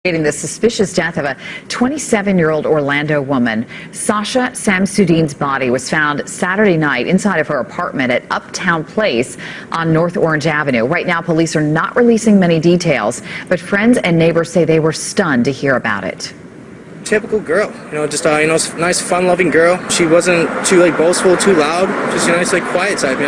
The suspicious death of a 27-year-old Orlando woman. Sasha Samsudeen's body was found Saturday night inside of her apartment at Uptown Place on North Orange Avenue. Right now, police are not releasing many details, but friends and neighbors say they were stunned to hear about it. Typical girl, just nice, fun-loving girl. She wasn't too boastful, too loud. Just nice, quiet type.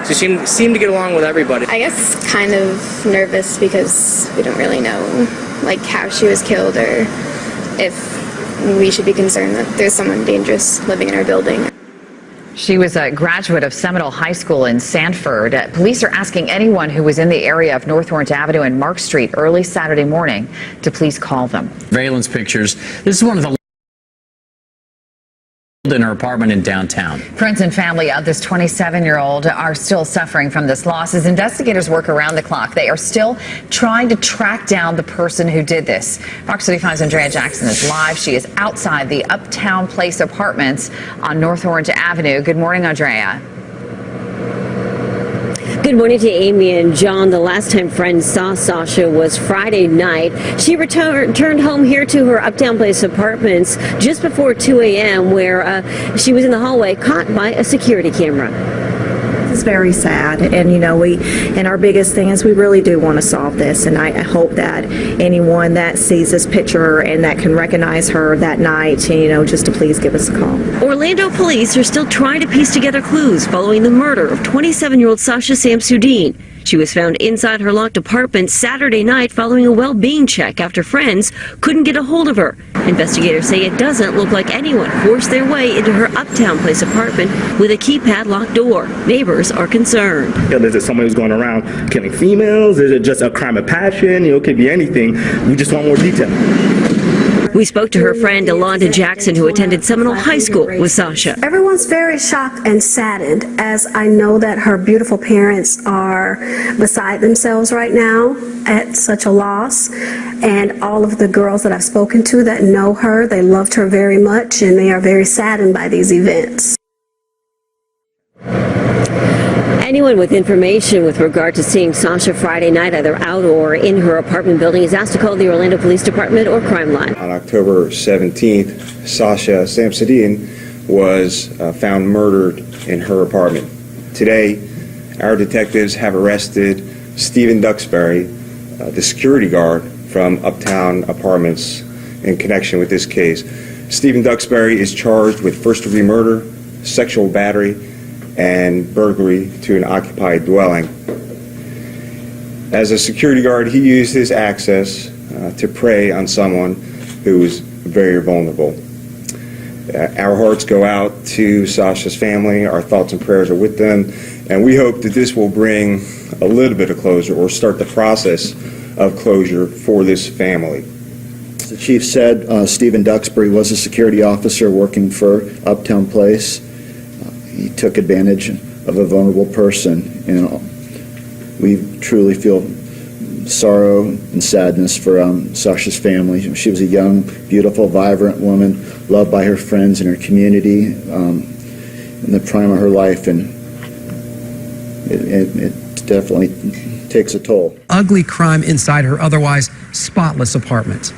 She seemed to get along with everybody. I guess kind of nervous because we don't really know how she was killed or if we should be concerned that there's someone dangerous living in our building. She was a graduate of Seminole High School in Sanford. Police are asking anyone who was in the area of North Orange Avenue and Mark Street early Saturday morning to please call them. Surveillance pictures. This is one of the in her apartment in downtown. Friends and family of this 27-year-old are still suffering from this loss as investigators work around the clock. They are still trying to track down the person who did this. Fox 35's Andrea Jackson is live. She is outside the Uptown Place apartments on North Orange Avenue. Good morning, Andrea. Good morning to Amy and John. The last time friends saw Sasha was Friday night. She returned home here to her Uptown Place apartments just before 2 a.m. where she was in the hallway caught by a security camera. It's very sad, and our biggest thing is we really do want to solve this, and I hope that anyone that sees this picture and that can recognize her that night, just to please give us a call. Orlando police are still trying to piece together clues following the murder of 27-year-old Sasha Samsudeen. She was found inside her locked apartment Saturday night following a well-being check after friends couldn't get a hold of her. Investigators say it doesn't look like anyone forced their way into her Uptown Place apartment with a keypad locked door. Neighbors are concerned. Is it someone who's going around killing females? Is it just a crime of passion? It could be anything. We just want more detail. We spoke to her friend Alonda Jackson, who attended Seminole High School with Sasha. Everyone's very shocked and saddened, as I know that her beautiful parents are beside themselves right now at such a loss. And all of the girls that I've spoken to that know her, they loved her very much, and they are very saddened by these events. Anyone with information with regard to seeing Sasha Friday night, either out or in her apartment building, is asked to call the Orlando Police Department or Crime Line. On October 17th, Sasha Samsudeen was found murdered in her apartment. Today, our detectives have arrested Stephen Duxbury, the security guard from Uptown Apartments, in connection with this case. Stephen Duxbury is charged with first-degree murder, sexual battery, and burglary to an occupied dwelling. As a security guard, he used his access to prey on someone who was very vulnerable. Our hearts go out to Sasha's family. Our thoughts and prayers are with them, and we hope that this will bring a little bit of closure or start the process of closure for this family. The chief said Stephen Duxbury was a security officer working for Uptown Place. He took advantage of a vulnerable person, and we truly feel sorrow and sadness for Sasha's family. She was a young, beautiful, vibrant woman, loved by her friends and her community in the prime of her life, and it definitely takes a toll. Ugly crime inside her otherwise spotless apartment.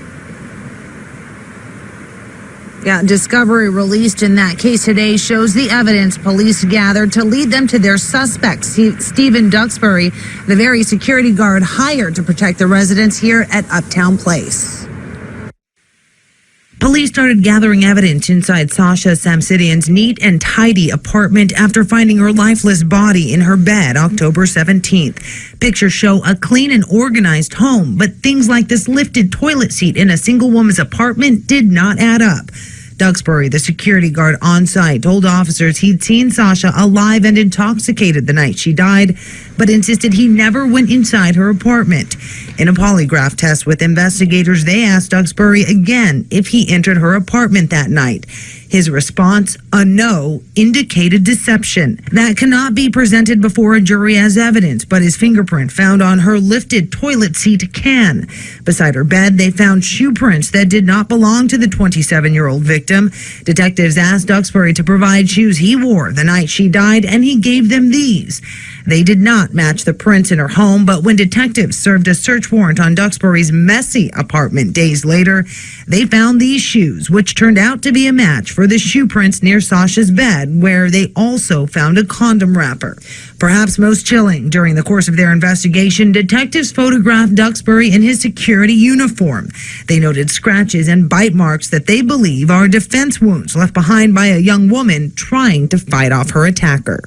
Yeah, discovery released in that case today shows the evidence police gathered to lead them to their suspect, Stephen Duxbury, the very security guard hired to protect the residents here at Uptown Place. Police started gathering evidence inside Sasha Samsudeen's neat and tidy apartment after finding her lifeless body in her bed October 17th. Pictures show a clean and organized home, but things like this lifted toilet seat in a single woman's apartment did not add up. Duxbury, the security guard on site, told officers he'd seen Sasha alive and intoxicated the night she died, but insisted he never went inside her apartment. In a polygraph test with investigators, they asked Duxbury again if he entered her apartment that night. His response, a no, indicated deception. That cannot be presented before a jury as evidence, but his fingerprint found on her lifted toilet seat can. Beside her bed, they found shoe prints that did not belong to the 27-year-old victim. victim. Detectives asked Duxbury to provide shoes he wore the night she died, and he gave them these. They did not match the prints in her home, but when detectives served a search warrant on Duxbury's messy apartment days later, they found these shoes, which turned out to be a match for the shoe prints near Sasha's bed, where they also found a condom wrapper. Perhaps most chilling, during the course of their investigation, detectives photographed Duxbury in his security uniform. They noted scratches and bite marks that they believe are defense wounds left behind by a young woman trying to fight off her attacker.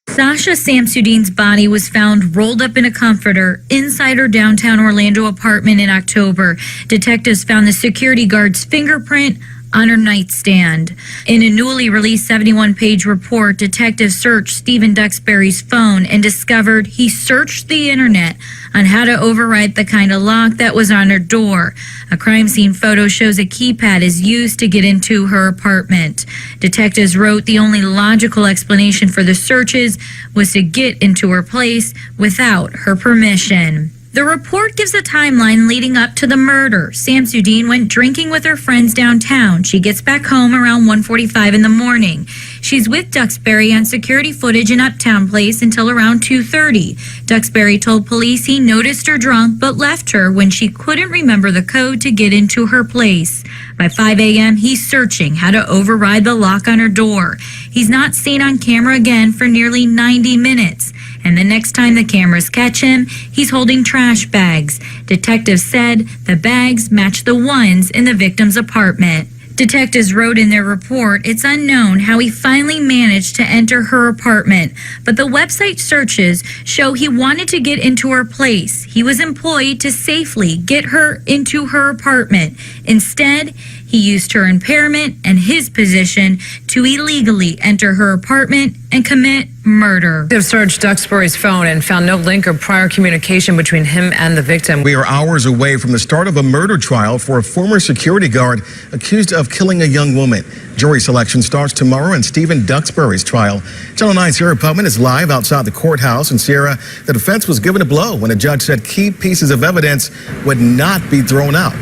Sasha Samsudeen's body was found rolled up in a comforter inside her downtown Orlando apartment in October. Detectives found the security guard's fingerprint on her nightstand. In a newly released 71-page report, detectives searched Stephen Duxbury's phone and discovered he searched the internet on how to override the kind of lock that was on her door. A crime scene photo shows a keypad is used to get into her apartment. Detectives wrote the only logical explanation for the searches was to get into her place without her permission. The report gives a timeline leading up to the murder. Samsudeen went drinking with her friends downtown. She gets back home around 1:45 in the morning. She's with Duxbury on security footage in Uptown Place until around 2:30. Duxbury told police he noticed her drunk but left her when she couldn't remember the code to get into her place. By 5 a.m., he's searching how to override the lock on her door. He's not seen on camera again for nearly 90 minutes. And the next time the cameras catch him, he's holding trash bags. Detectives said the bags match the ones in the victim's apartment. Detectives wrote in their report it's unknown how he finally managed to enter her apartment, but the website searches show he wanted to get into her place. He was employed to safely get her into her apartment. Instead, he used her impairment and his position to illegally enter her apartment and commit murder. They've searched Duxbury's phone and found no link or prior communication between him and the victim. We are hours away from the start of a murder trial for a former security guard accused of killing a young woman. Jury selection starts tomorrow in Stephen Duxbury's trial. Channel 9's Sierra Pubman is live outside the courthouse. And Sierra, the defense was given a blow when a judge said key pieces of evidence would not be thrown out.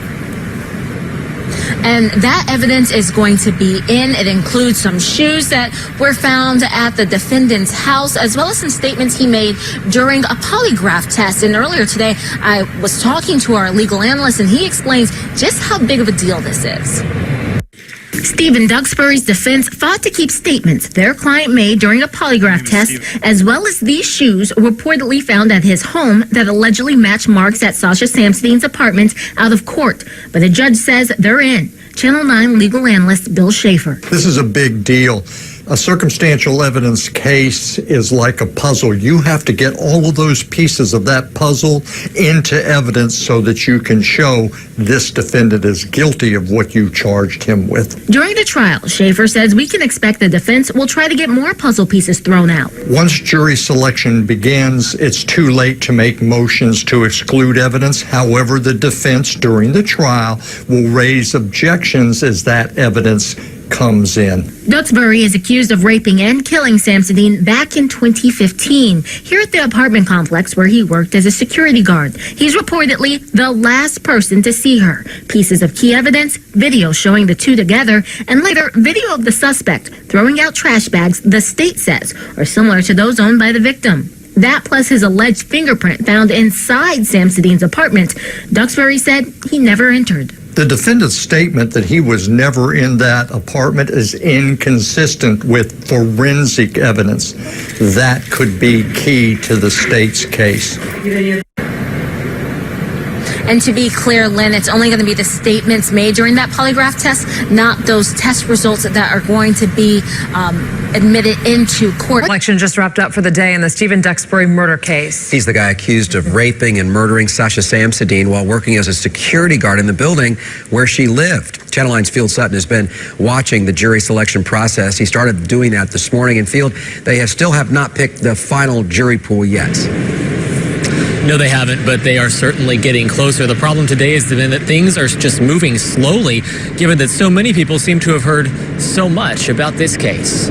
And that evidence is going to be in. It includes some shoes that were found at the defendant's house, as well as some statements he made during a polygraph test. And earlier today, I was talking to our legal analyst, and he explains just how big of a deal this is. Stephen Duxbury's defense fought to keep statements their client made during a polygraph test, as well as these shoes reportedly found at his home that allegedly match marks at Sasha Samsudeen's apartment, out of court. But the judge says they're in. Channel 9 legal analyst Bill Schaefer. This is a big deal. A circumstantial evidence case is like a puzzle. You have to get all of those pieces of that puzzle into evidence so that you can show this defendant is guilty of what you charged him with. During the trial, Schaefer says we can expect the defense will try to get more puzzle pieces thrown out. Once jury selection begins, it's too late to make motions to exclude evidence. However, the defense during the trial will raise objections as that evidence comes in. Duxbury is accused of raping and killing Samsudeen back in 2015 here at the apartment complex where he worked as a security guard. He's reportedly the last person to see her. Pieces of key evidence, video showing the two together, and later video of the suspect throwing out trash bags the state says are similar to those owned by the victim. That plus his alleged fingerprint found inside Samsudeen's apartment. Duxbury said he never entered. The defendant's statement that he was never in that apartment is inconsistent with forensic evidence. That could be key to the state's case. And to be clear, Lynn, it's only going to be the statements made during that polygraph test, not those test results that are going to be admitted into court. Election just wrapped up for the day in the Stephen Duxbury murder case. He's the guy accused of raping and murdering Sasha Samsudeen while working as a security guard in the building where she lived. Channel 9's Field Sutton has been watching the jury selection process. He started doing that this morning in Field. They still have not picked the final jury pool yet. No, they haven't, but they are certainly getting closer. The problem today has been that things are just moving slowly, given that so many people seem to have heard so much about this case.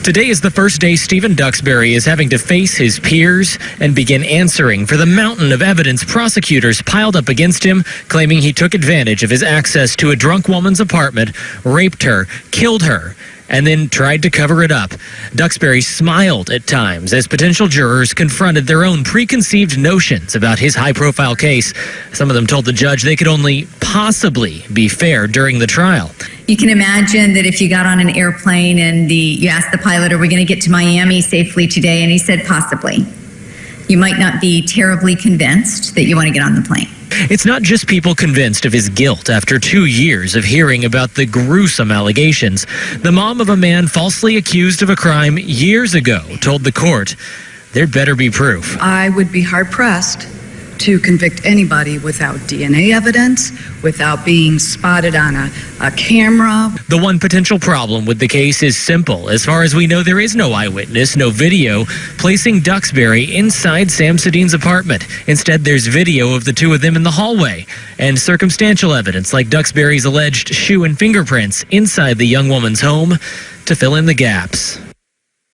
Today is the first day Stephen Duxbury is having to face his peers and begin answering for the mountain of evidence prosecutors piled up against him, claiming he took advantage of his access to a drunk woman's apartment, raped her, killed her, and then tried to cover it up. Duxbury smiled at times as potential jurors confronted their own preconceived notions about his high-profile case. Some of them told the judge they could only possibly be fair during the trial. You can imagine that if you got on an airplane and you asked the pilot, are we going to get to Miami safely today? And he said, possibly. You might not be terribly convinced that you want to get on the plane. It's not just people convinced of his guilt after 2 years of hearing about the gruesome allegations. The mom of a man falsely accused of a crime years ago told the court there'd better be proof. I would be hard-pressed to convict anybody without DNA evidence, without being spotted on a camera. The one potential problem with the case is simple. As far as we know, there is no eyewitness, no video placing Duxbury inside Samsudeen's apartment. Instead, there's video of the two of them in the hallway and circumstantial evidence like Duxbury's alleged shoe and fingerprints inside the young woman's home to fill in the gaps.